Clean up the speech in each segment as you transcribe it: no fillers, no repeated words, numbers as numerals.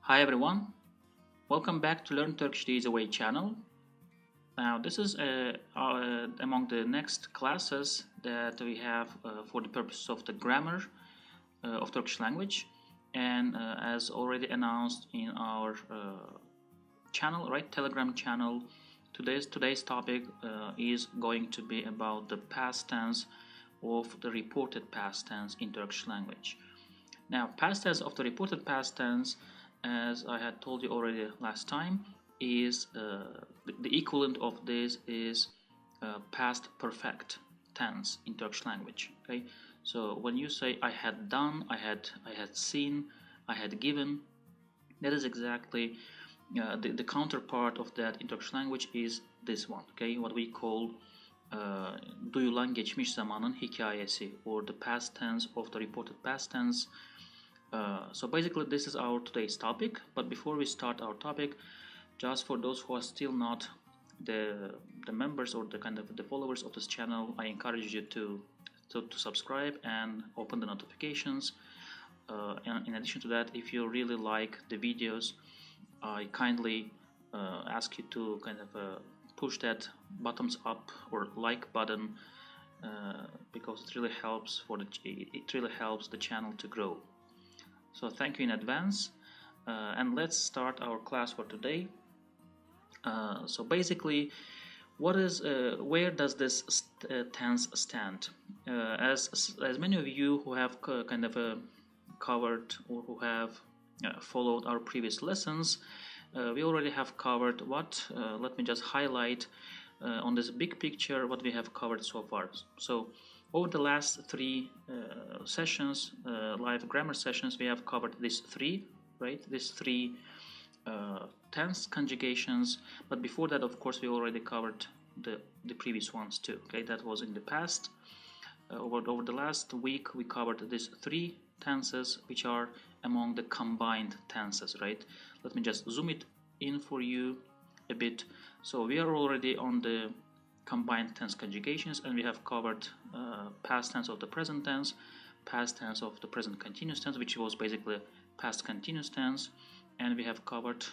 Hi everyone, welcome back to Learn Turkish the Easy Way channel. Now this is among the next classes that we have for the purpose of the grammar of Turkish language, and as already announced in our channel, right, Telegram channel, today's topic is going to be about the past tense of the reported past tense in Turkish language. Now, past tense of the reported past tense, as I had told you already last time, is the equivalent of this is past perfect tense in Turkish language. Okay, so when you say I had done, I had seen, I had given, that is exactly the counterpart of that in Turkish language is this one. Okay, what we call duyulan geçmiş zamanın hikayesi, or the past tense of the reported past tense. So basically this is our today's topic, but before we start our topic, just for those who are still not the members or the kind of the followers of this channel, I encourage you to subscribe and open the notifications. And in addition to that, if you really like the videos, I kindly ask you to kind of push that buttons up or like button, because it really helps the channel to grow. So thank you in advance, and let's start our class for today. So basically, where does this tense stand? As many of you who have kind of covered or who have followed our previous lessons, we already have covered what. Let me just highlight on this big picture what we have covered so far. So over the last three sessions, live grammar sessions, we have covered these three tense conjugations. But before that, of course, we already covered the previous ones too. Okay, that was in the past. Over the last week, we covered these three tenses, which are among the combined tenses. Right? Let me just zoom it in for you a bit. So we are already on the combined tense conjugations, and we have covered past tense of the present tense, past tense of the present continuous tense, which was basically past continuous tense, and we have covered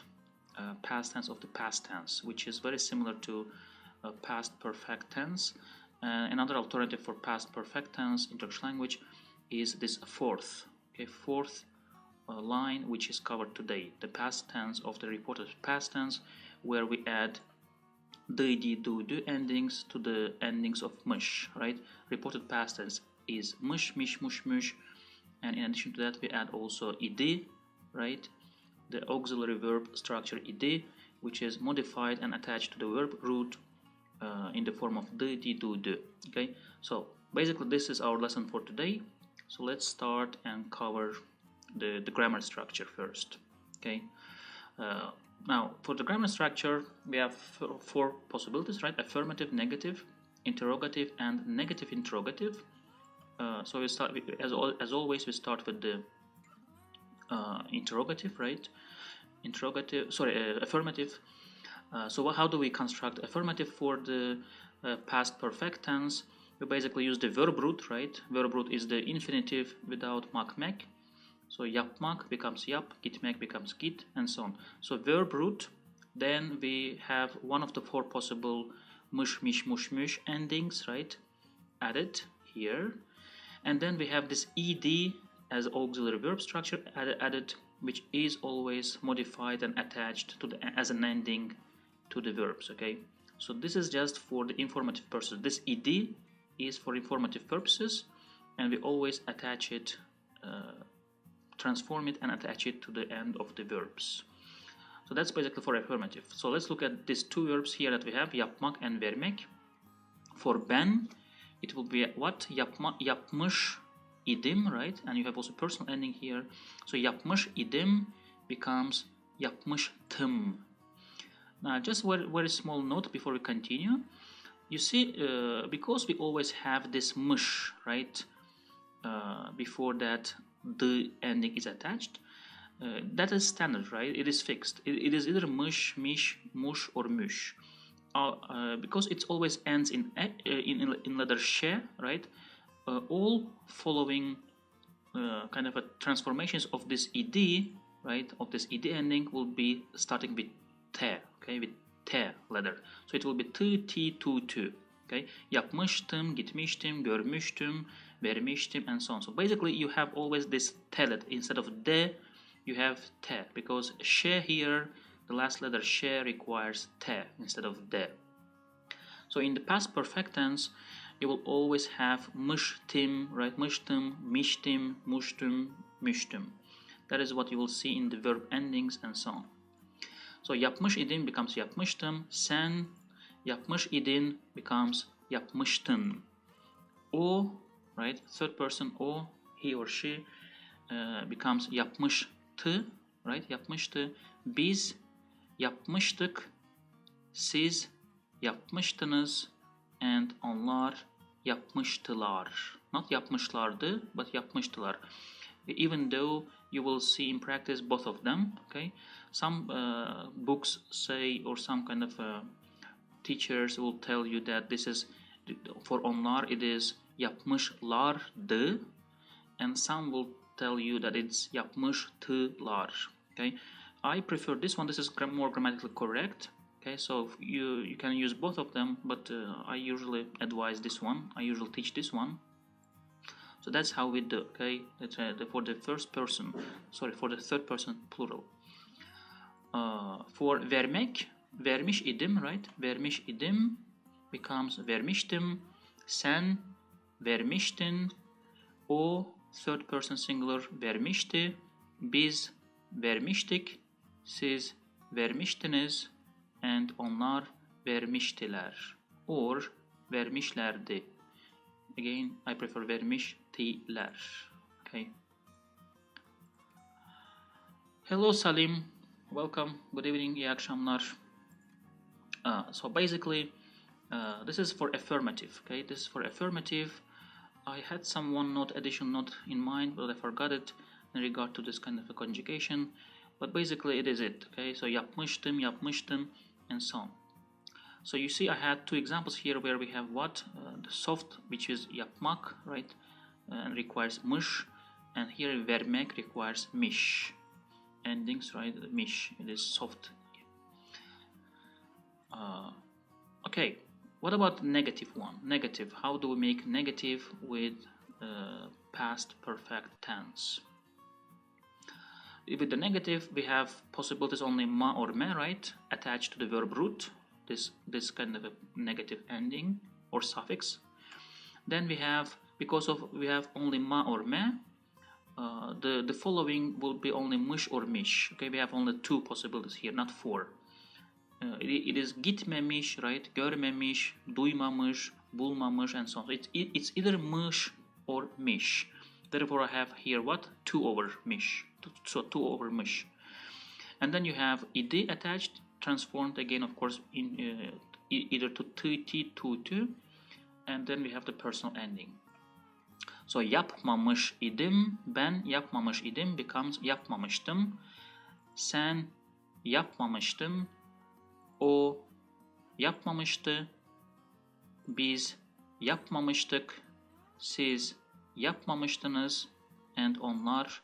past tense of the past tense, which is very similar to past perfect tense. Another alternative for past perfect tense in Turkish language is this fourth line, which is covered today, the past tense of the reported past tense, where we add dı, di, du, du endings to the endings of mış, right? Reported past tense is mış, miş, muş, müş, and in addition to that we add also idi, right? The auxiliary verb structure idi, which is modified and attached to the verb root in the form of dı, di, du, du. Okay, so basically this is our lesson for today. So let's start and cover the grammar structure first. Okay. Now, for the grammar structure, we have four possibilities, right? Affirmative, negative, interrogative, and negative interrogative. So we start, as always, we start with the interrogative, right? Affirmative. So how do we construct affirmative for the past perfect tense? We basically use the verb root, right? Verb root is the infinitive without mak. So yapmak becomes yap, gitmek becomes git, and so on. So verb root, then we have one of the four possible mış, miş, muş, müş endings, right, added here. And then we have this ed as auxiliary verb structure added, which is always modified and attached to as an ending to the verbs. Okay, so this is just for the informative purposes. This ed is for informative purposes, and we always attach it, transform it and attach it to the end of the verbs. So that's basically for affirmative. So let's look at these two verbs here that we have, yapmak and vermek. For ben, it will be what? Yapmış idim, right? And you have also personal ending here. So yapmış idim becomes yapmıştım. Now just a very small note before we continue. You see, because we always have this mış, right, before that the ending is attached, that is standard, right? It is fixed. It is either mış, miş, muş, or müş. Because it always ends in letter sh, right? All following kind of transformations of this ed right, of this ed ending will be starting with t, okay, with t letter. So it will be t, tu. Okay, yapmıştım, gitmiştim, görmüştüm, vermiştim, and so on. So basically you have always this t letter instead of d. You have t because sh here, the last letter sh requires t instead of d. So in the past perfect tense, you will always have mıştım, right? Mıştım, miştim, muştum, müştüm. That is what you will see in the verb endings and so on. So yapmış idin becomes yapmıştım. Sen yapmış idin becomes yapmıştın. O, right? Third person o, he or she becomes yapmıştı, right? Yapmıştı. Biz yapmıştık. Siz yapmıştınız. And onlar yapmıştılar. Not yapmışlardı, but yapmıştılar. Even though you will see in practice both of them, okay? Some books say, or some kind of teachers will tell you that this is, for onlar it is yapmışlardı, and some will tell you that it's yapmıştılar, okay? I prefer this one. This is more grammatically correct. Okay, so you can use both of them, but I usually advise this one. I usually teach this one. So that's how we do. Okay, that's for the first person. Sorry, for the third person plural. For vermek, vermiş idim, right? Vermiş idim becomes vermiştim. Sen vermiştin. O third person singular vermişti. Biz vermiştik. Siz vermiştiniz. And onlar vermiştiler or vermişlerdi. Again, I prefer vermiştiler. Okay. Hello Salim, welcome. Good evening, iyi akşamlar. So basically, this is for affirmative. Okay, this is for affirmative. I had some one note addition note in mind, but I forgot it in regard to this kind of a conjugation. But basically, it is it. Okay, so yapmıştım, yapmıştım, and so on. So you see I had two examples here where we have what? The soft, which is yapmak, right? And requires mış. And here vermek requires miş. Endings, right? Miş, it is soft. Okay, what about negative one? Negative, how do we make negative with past perfect tense? With the negative, we have possibilities only ma or me, right? Attached to the verb root, this kind of a negative ending or suffix. Then we have, because of we have only ma or me, the following will be only mış or miş. Okay, we have only two possibilities here, not four. It is gitmemiş, right? Görmemiş, duymamış, bulmamış, and so on. So it's either mış or miş. Therefore, I have here what? 2 over miş. So 2 over mış. And then you have id attached, transformed again, of course, in either to t, tu, and then we have the personal ending. So yapmamış idim, ben yapmamış idim becomes yapmamıştım. Sen yapmamıştın, o yapmamıştı, biz yapmamıştık, siz yapmamıştınız, and onlar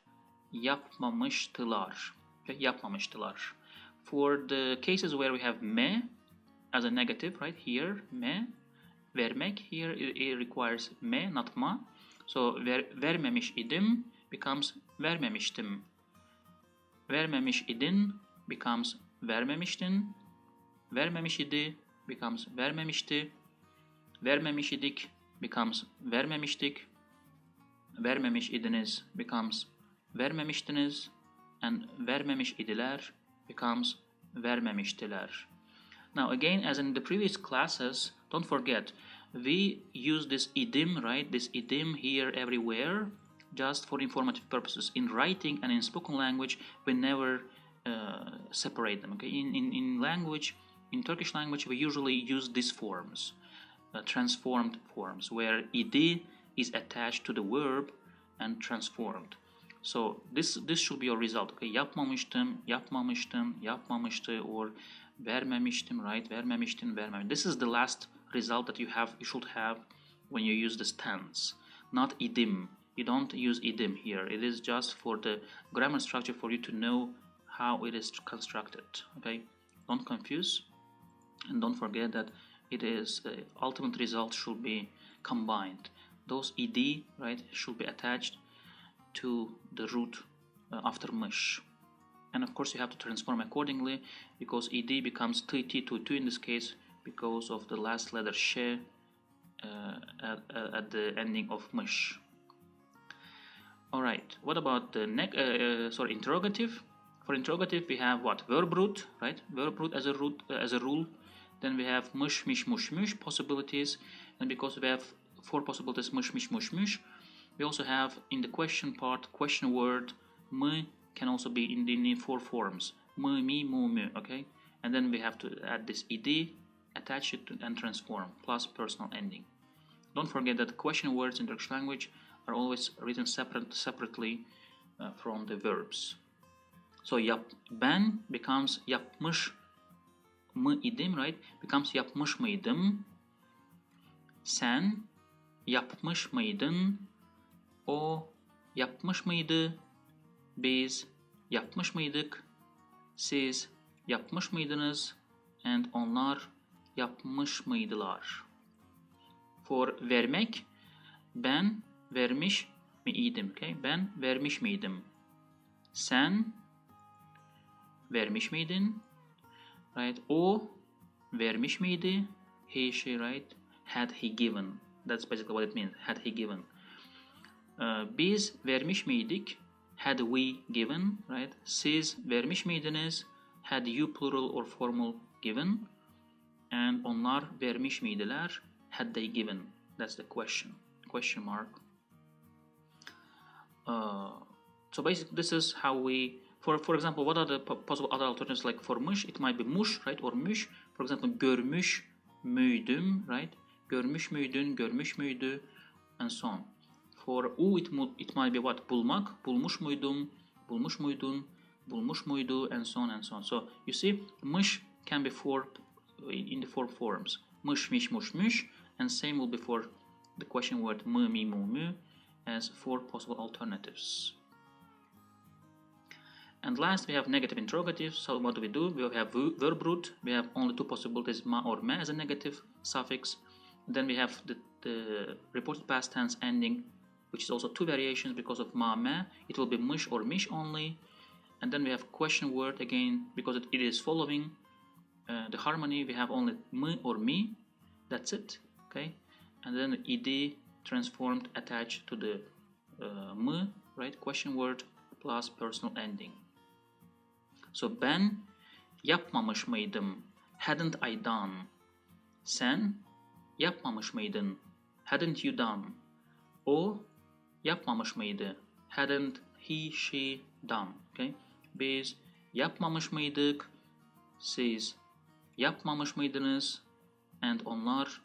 yapmamıştılar. Okay, yapmamıştılar. For the cases where we have me as a negative, right here, me, vermek, here it requires me, not ma. So vermemiş idim becomes vermemiştim. Vermemiş idin becomes vermemiştin. Vermemiş idi becomes vermemişti. Vermemiş idik becomes vermemiştik. Vermemiş idiniz becomes vermemiştiniz. And vermemiş idiler becomes vermemiştiler. Now again, as in the previous classes, don't forget, we use this idim, right? This idim here everywhere, just for informative purposes. In writing and in spoken language, we never separate them. Okay? In language, in Turkish language, we usually use these forms, transformed forms, where id is attached to the verb and transformed. So this should be your result. Okay? Yapmamıştım, yapmamıştım, yapmamıştı, or vermemiştim, right? Vermemiştin, vermemiştin. This is the last result that you should have when you use this tense, not idim. You don't use idim here. It is just for the grammar structure for you to know how it is constructed. Okay, don't confuse, and don't forget that it is ultimate result should be combined. Those ed, right, should be attached to the root after mush. And of course you have to transform accordingly, because ed becomes tt to in this case because of the last letter sh at the ending of mush. All right, what about the interrogative? For interrogative we have what? Verb root, right? Verb root as a rule. Then we have mush, mish, mush, mush possibilities, and because we have 4 possibilities, mush, mish, mush, mush, we also have in the question part question word. M can also be in the 4 forms: m, me, mu, mu. Okay, and then we have to add this ed, attach it to, and transform, plus personal ending. Don't forget that question words in Turkish language are always written separately from the verbs. So ben becomes yapmış mı idim, right? Becomes yapmış mıydım. Sen yapmış mıydın? O yapmış mıydı? Biz yapmış mıydık? Siz yapmış mıydınız? And onlar yapmış mıydılar? For vermek, ben vermiş miydim? Okay? Ben vermiş miydim? Sen vermiş miydin? Right? O vermiş miydi? He, she, right? Had he given? That's basically what it means. Had he given? Biz vermiş miydik? Had we given? Right? Siz vermiş miydiniz? Had you plural or formal given? And onlar vermiş miydiler? Had they given? That's the question. Question mark. So basically this is how we, for example, what are the possible other alternatives? Like for muş, it might be muş, right? Or müş. For example, görmüş müydüm, right? Görmüş müydün, görmüş müydü, and so on. For u, it might be what? Bulmak, bulmuş muydum, bulmuş muydun, bulmuş muydu, and so on and so on. So you see, muş can be in the 4 forms: muş, miş, muş, müş, and same will be for the question word mı, mi, mu, mu, as 4 possible alternatives. And last we have negative interrogative. So what do? We have verb root. We have only 2 possibilities, ma or me as a negative suffix. Then we have the reported past tense ending, which is also 2 variations because of ma, me. It will be muş or mish only. And then we have question word again, because it is following the harmony. We have only m or mi. That's it. Okay. And then ed transformed attached to the m, right? Question word plus personal ending. So ben yapmamış mıydım? Hadn't I done? Sen yapmamış mıydın? Hadn't you done? O yapmamış mıydı? Hadn't he, she done? Okay? Biz yapmamış mıydık? Siz yapmamış mıydınız? And onlar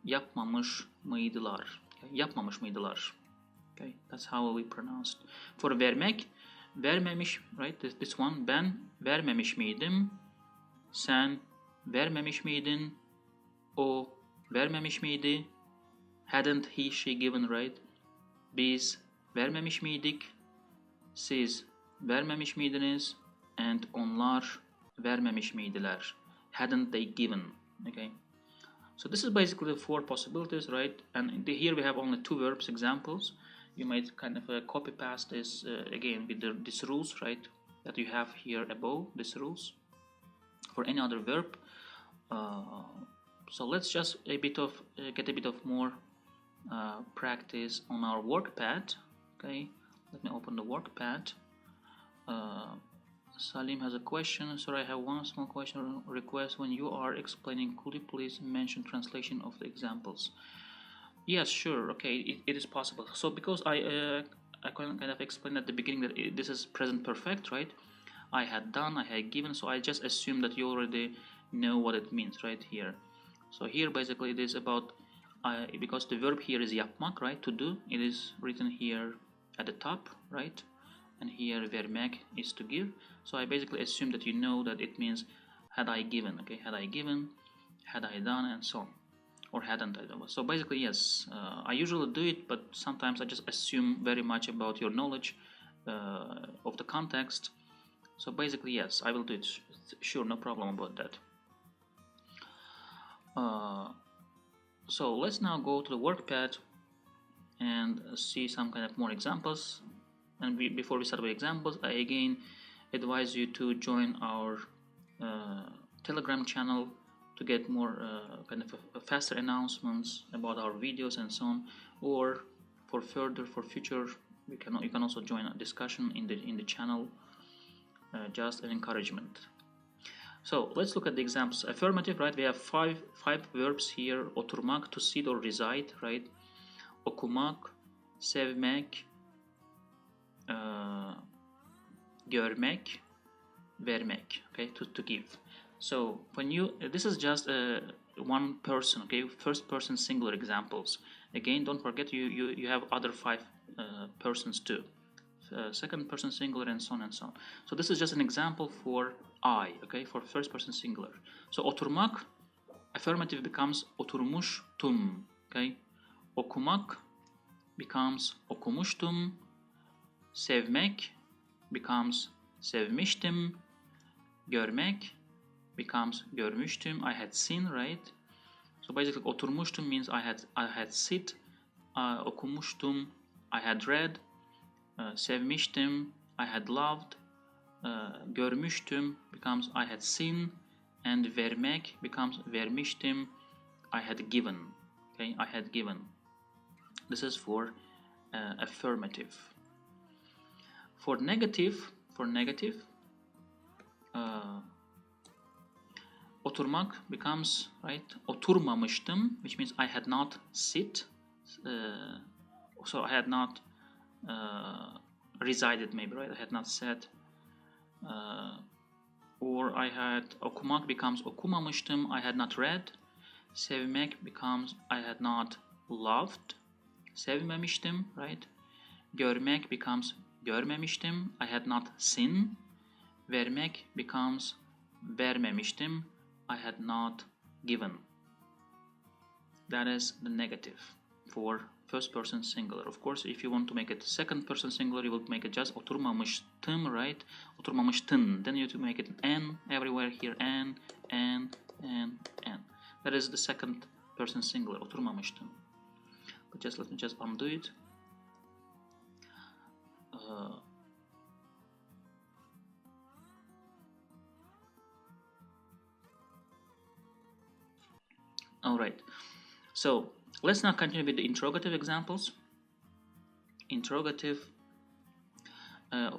yapmamış mıydılar? Okay? Yapmamış mıydılar? Okay? That's how we pronounced. For vermek, vermemiş, right? This one. Ben vermemiş miydim? Sen vermemiş miydin? O vermemiş miydi? Hadn't he, she given, right? Biz vermemiş miydik? Siz vermemiş miydiniz? And onlar vermemiş miydiler? Hadn't they given? Okay. So this is basically the 4 possibilities, right? And here we have only 2 verbs examples. You might kind of copy paste this again with these rules, right? That you have here above, these rules. For any other verb. So let's just get a bit of more practice on our workpad. Okay, let me open the workpad. Salim has a question. Sorry, I have one small question request. When you are explaining, could you please mention translation of the examples? Yes, sure. Okay, it is possible. So because I kind of explained at the beginning that this is present perfect, right? I had done, I had given, so I just assume that you already know what it means right here. So here basically it is about, because the verb here is yapmak, right, to do, it is written here at the top, right, and here vermek is to give. So I basically assume that you know that it means had I given, okay, had I given, had I done, and so on. or hadn't. I don't know. So basically, yes, I usually do it, but sometimes I just assume very much about your knowledge of the context. So basically, yes, I will do it. Sure, no problem about that. So let's now go to the workpad and see some kind of more examples. And before we start with examples, I again advise you to join our Telegram channel to get more kind of faster announcements about our videos and so on. Or for future, you can also join a discussion in the channel. Just an encouragement. So let's look at the examples. Affirmative, right? We have five verbs here. Oturmak, to sit or reside, right? Okumak, sevmek, görmek, vermek, okay, to give. So when this is just one person, okay, first person singular examples. Again, don't forget you have other five persons too. Second person singular and so on and so on. So this is just an example for I, okay, for first person singular. So oturmak, affirmative becomes oturmuştum, okay. Okumak becomes okumuştum. Sevmek becomes sevmiştim. Görmek becomes görmüştüm. I had seen, right? So basically oturmuştum means I had sit. Okumuştum, I had read. Sevmiştim, I had loved. Görmüştüm becomes I had seen. And vermek becomes vermiştim, I had given. Okay, I had given. This is for affirmative. For negative, oturmak becomes, right, oturmamıştım, which means I had not sit. So I had not resided, maybe, right? I had not sat. Or I had, okumak becomes okumamıştım, I had not read. Sevmek becomes I had not loved. Sevmemiştim, right? Görmek becomes görmemiştim, I had not seen. Vermek becomes vermemiştim, I had not given. That is the negative for first person singular. Of course, if you want to make it second person singular, you will make it just oturmamıştım, right? Oturmamıştın. Then you have to make it n everywhere here, n. That is the second person singular, oturmamıştım. But just let me just undo it. All right. So let's now continue with the interrogative examples. Interrogative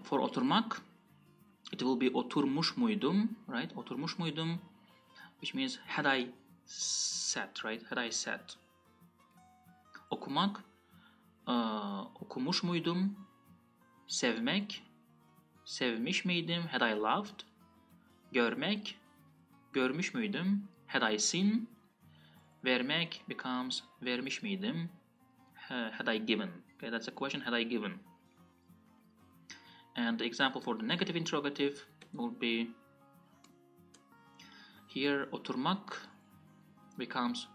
for oturmak, it will be oturmuş muydum, right? Oturmuş muydum, which means had I sat, right? Had I sat. Okumak, okumuş muydum. Sevmek, sevmiş miydim? Had I loved. Görmek, görmüş müydüm? Had I seen. Vermek becomes vermiş miydim? Had I given. Okay, that's a question. Had I given. And the example for the negative interrogative will be here. Oturmak becomes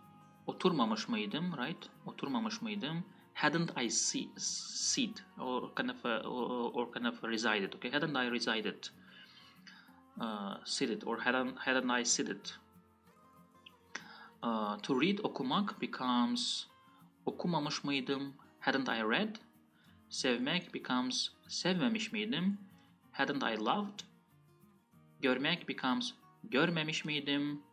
oturmamış mıydım, right? Oturmamış mıydım? Hadn't I sit or kind of resided? Okay, hadn't I resided? Seated or hadn't I seated? To read, okumak becomes okumamış mıydım? Hadn't I read? Sevmek becomes sevmemiş miydim? Hadn't I loved? Görmek becomes görmemiş miydim?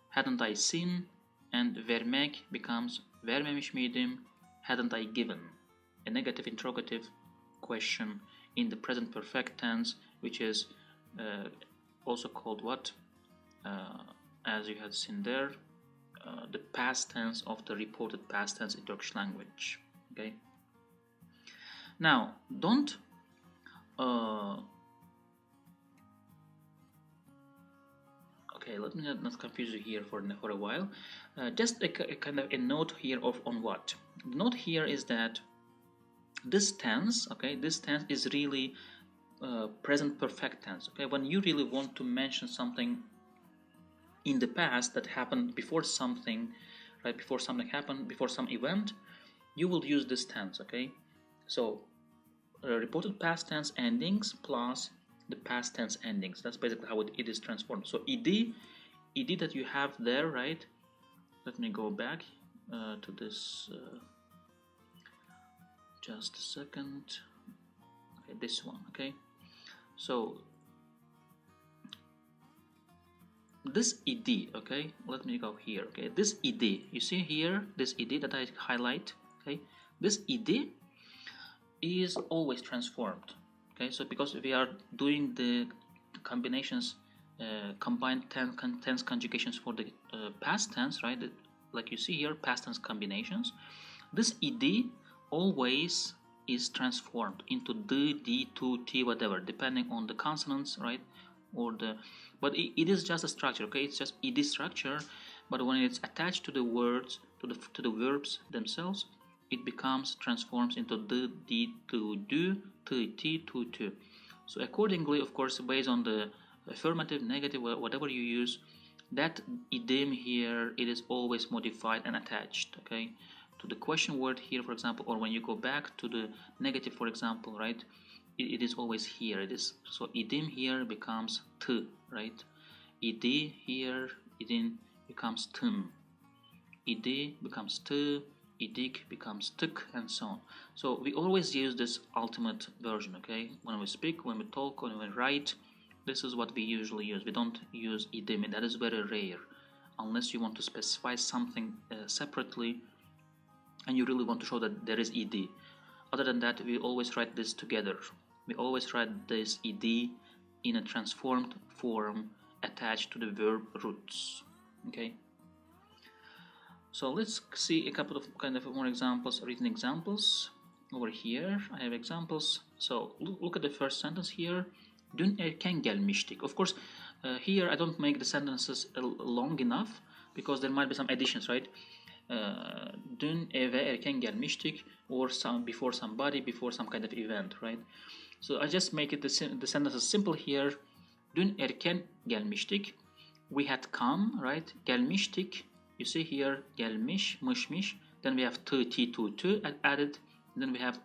Hadn't I seen? And vermek becomes vermemiş miydim? Hadn't I given? A negative interrogative question in the present perfect tense, which is also called what? As you have seen there, the past tense of the reported past tense in Turkish language. Okay. Now, don't okay, let me not confuse you here for a while. Just a kind of a note here on what? The note here is that this tense, okay, this tense is really present perfect tense. Okay, when you really want to mention something in the past that happened before something, right? Before something happened, before some event, you will use this tense, okay? So reported past tense endings plus the past tense endings. That's basically how it is transformed. So ed that you have there, right? Let me go back to this. Just a second. Okay, this one. Okay, so this ed. Okay, let me go here. Okay, this ed. You see here this ed that I highlight. Okay, this ed is always transformed. Okay, so because we are doing the combinations, combined tense conjugations for the past tense, right? Like you see here, past tense combinations. This ed always is transformed into d, to, t, whatever, depending on the consonants, right? Or the, but it is just a structure, okay? It's just ed structure, but when it's attached to the words, to the verbs themselves, it becomes transforms into d, to, do, to, t, to. So accordingly, of course, based on the affirmative, negative, whatever you use, that idiom here, it is always modified and attached, okay, to the question word here, for example, or when you go back to the negative, for example, right, it is always here. It is, so idiom here becomes t, right? Ed here, idiom becomes tum. Ed becomes t, idik becomes tuk, and so on. So we always use this ultimate version, okay? When we speak, when we talk, when we write, this is what we usually use. We don't use idiom, and that is very rare, unless you want to specify something separately and you really want to show that there is ed. Other than that, we always write this together. We always write this ed in a transformed form attached to the verb roots. Okay. So let's see a couple of kind of more examples, written examples. Over here, I have examples. So look at the first sentence here. Dün erken gelmiştik. Of course, here I don't make the sentences long enough because there might be some additions, right? Dün eve erken gelmiştik, or before somebody, before some kind of event, right? So I just make it the sentence is simple here. Dün erken gelmiştik. We had come, right? Gelmiştik. You see here, gelmiş, mışmış. Then we have t, to added. Then we have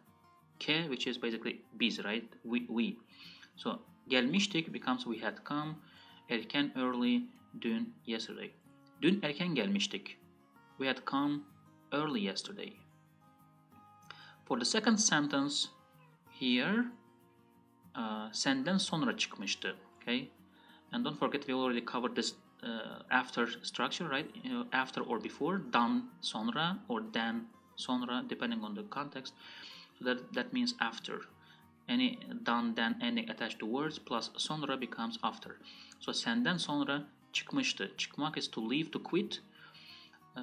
ke, which is basically biz, right? We. So gelmiştik becomes we had come. Erken, early. Dün, yesterday. Dün erken gelmiştik. We had come early yesterday. For the second sentence here, senden sonra çıkmıştı. Okay, and don't forget we already covered this after structure, right? After or before, dan sonra or den sonra, depending on the context. So that means after. Any dan, den ending attached to words plus sonra becomes after. So senden sonra çıkmıştı. Çıkmak is to leave, to quit.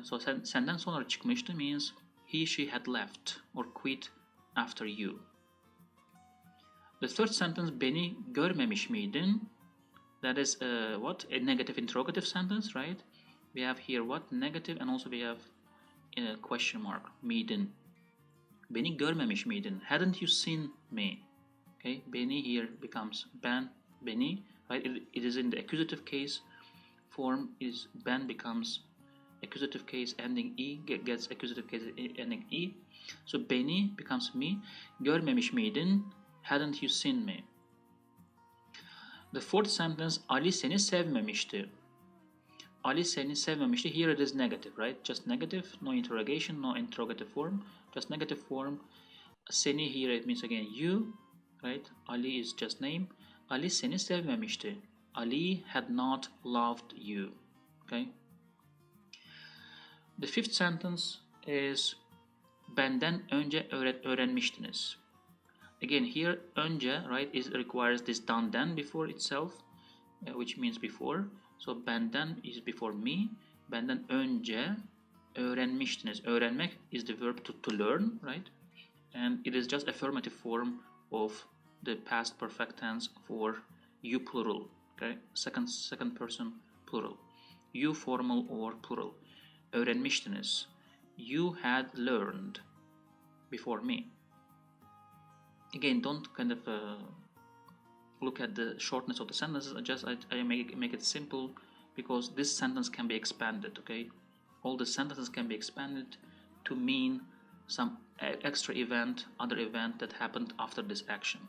So senden sonra çıkmıştı means he, she had left or quit after you. The third sentence, beni görmemiş miydin? That is what? A negative interrogative sentence, right? We have here what? Negative, and also we have a question mark, miydin. Beni görmemiş miydin? Hadn't you seen me? Okay, beni here becomes ben, beni, right? It is in the accusative case form, is ben becomes accusative case ending e, gets accusative case ending e. So beni becomes me. Görmemiş miydin? Hadn't you seen me? The fourth sentence, Ali seni sevmemişti. Ali seni sevmemişti. Here it is negative, right? Just negative, no interrogation, no interrogative form, just negative form. Seni here it means again you, right? Ali is just name. Ali seni sevmemişti. Ali had not loved you. Okay. The fifth sentence is benden önce öğrenmiştiniz. Again here önce, right, requires this dan den before itself, which means before. So benden is before me. Benden önce öğrenmiştiniz. Öğrenmek is the verb to learn, right? And it is just affirmative form of the past perfect tense for you plural. Okay, second person plural. You formal or plural. Öğrenmiştiniz. You had learned before me. Again, don't kind of look at the shortness of the sentences. I make it simple because this sentence can be expanded. Okay, all the sentences can be expanded to mean some extra event, other event that happened after this action.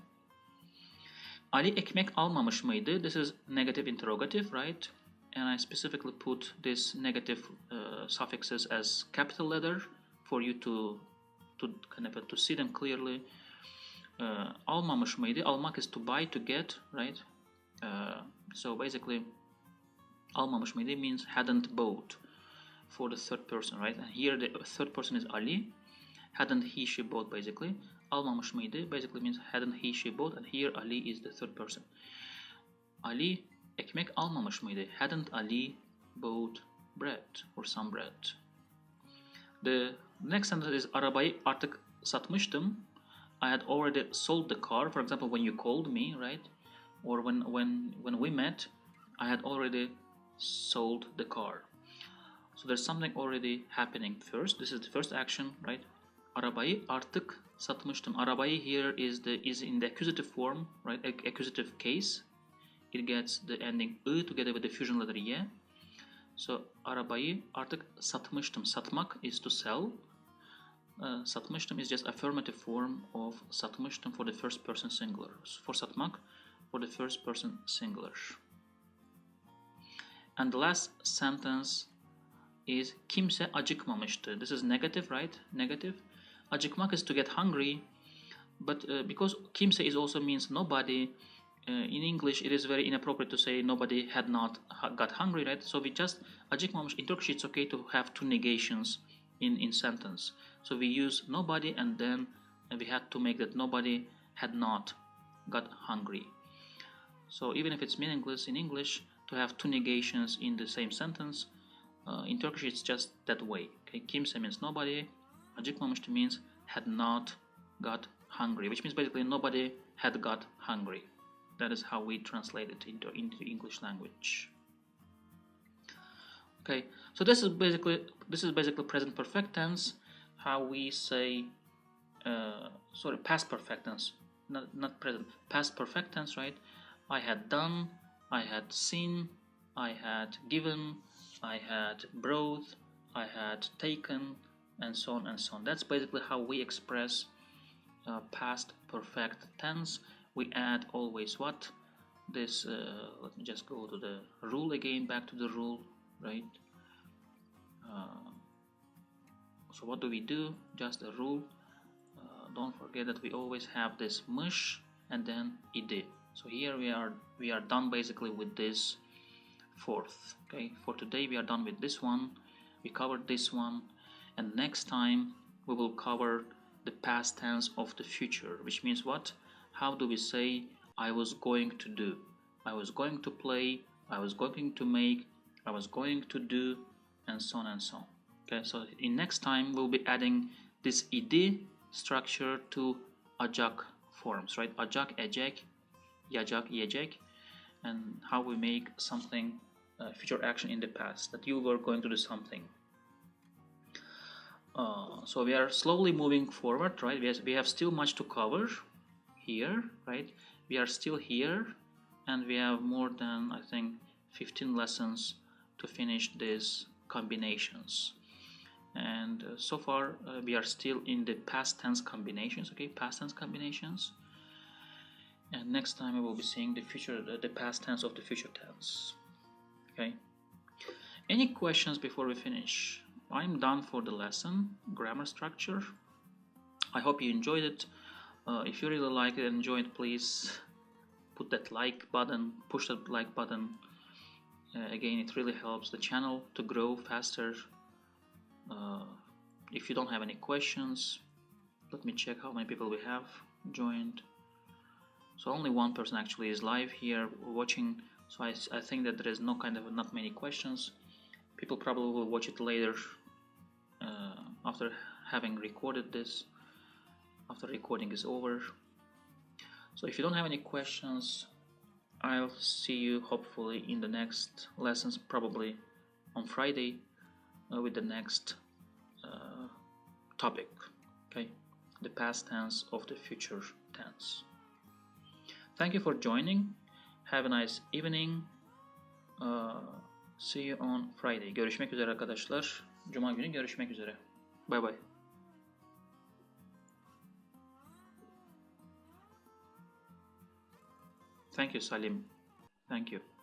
Ali ekmek almamış mıydı? This is negative interrogative, right? And I specifically put this negative suffixes as capital letter for you to see them clearly. Almamış mıydı? Almak is to buy, to get, right? So basically, almamış mıydı means hadn't bought for the third person, right? And here the third person is Ali. Hadn't he, she bought, basically. Almamış mıydı basically means hadn't he, she bought, and here Ali is the third person. Ali ekmek almamış mıydı? Hadn't Ali bought bread or some bread? The next sentence is arabayı artık satmıştım. I had already sold the car. For example, when you called me, right? Or when we met, I had already sold the car. So there's something already happening first. This is the first action, right? Arabayı artık satmıştım. Arabayı here is in the accusative form, right? Accusative case. It gets the ending ı together with the fusion letter y. So arabayı artık satmıştım. Satmak is to sell. Satmıştım is just affirmative form of satmıştım for the first person singular. For satmak, for the first person singular. And the last sentence is kimse acıkmamıştı. This is negative, right? Negative. Acıkmak is to get hungry, but because kimse is also means nobody, in English it is very inappropriate to say nobody had not got hungry, right? So we just acıkmamış. In Turkish it's okay to have two negations in sentence. So we use nobody and then we had to make that nobody had not got hungry. So even if it's meaningless in English to have two negations in the same sentence, in Turkish it's just that way. Okay, kimse means nobody, acıkmamıştı means had not got hungry, which means basically nobody had got hungry. That is how we translate it into English language. Okay, so this is basically present perfect tense. How we say, past perfect tense, not present, past perfect tense, right? I had done, I had seen, I had given, I had brought, I had taken, and so on and so on. That's basically how we express past perfect tense. We add always what? This, let me just go to the rule again, back to the rule, right? So what do we do? Just a rule. Don't forget that we always have this mış and then id. So here we are done basically with this fourth. Okay, for today we are done with this one. We covered this one, and next time we will cover the past tense of the future, which means what? How do we say I was going to do, I was going to play, I was going to make, I was going to do, and so on and so on. Okay, so in next time we'll be adding this id structure to acak forms, right? Acak, ecek, yacak, yecek, and how we make something future action in the past, that you were going to do something. So we are slowly moving forward, right? We have still much to cover here, right? We are still here, and we have more than, I think, 15 lessons to finish these combinations. And so far we are still in the past tense combinations, okay? Past tense combinations. And next time we will be seeing the past tense of the future tense. Okay. Any questions before we finish? I'm done for the lesson, grammar structure. I hope you enjoyed it. If you really like it and enjoy it, please put that like button, push that like button. Again, it really helps the channel to grow faster. If you don't have any questions, let me check how many people we have joined. So only one person actually is live here watching, so I think that there is not many questions. People probably will watch it later after having recorded this, after recording is over. So if you don't have any questions, I'll see you hopefully in the next lessons, probably on Friday, with the next topic, okay? The past tense of the future tense. Thank you for joining. Have a nice evening. See you on Friday. Görüşmek üzere arkadaşlar. Cuma günü görüşmek üzere. Bye bye. Thank you, Salim. Thank you.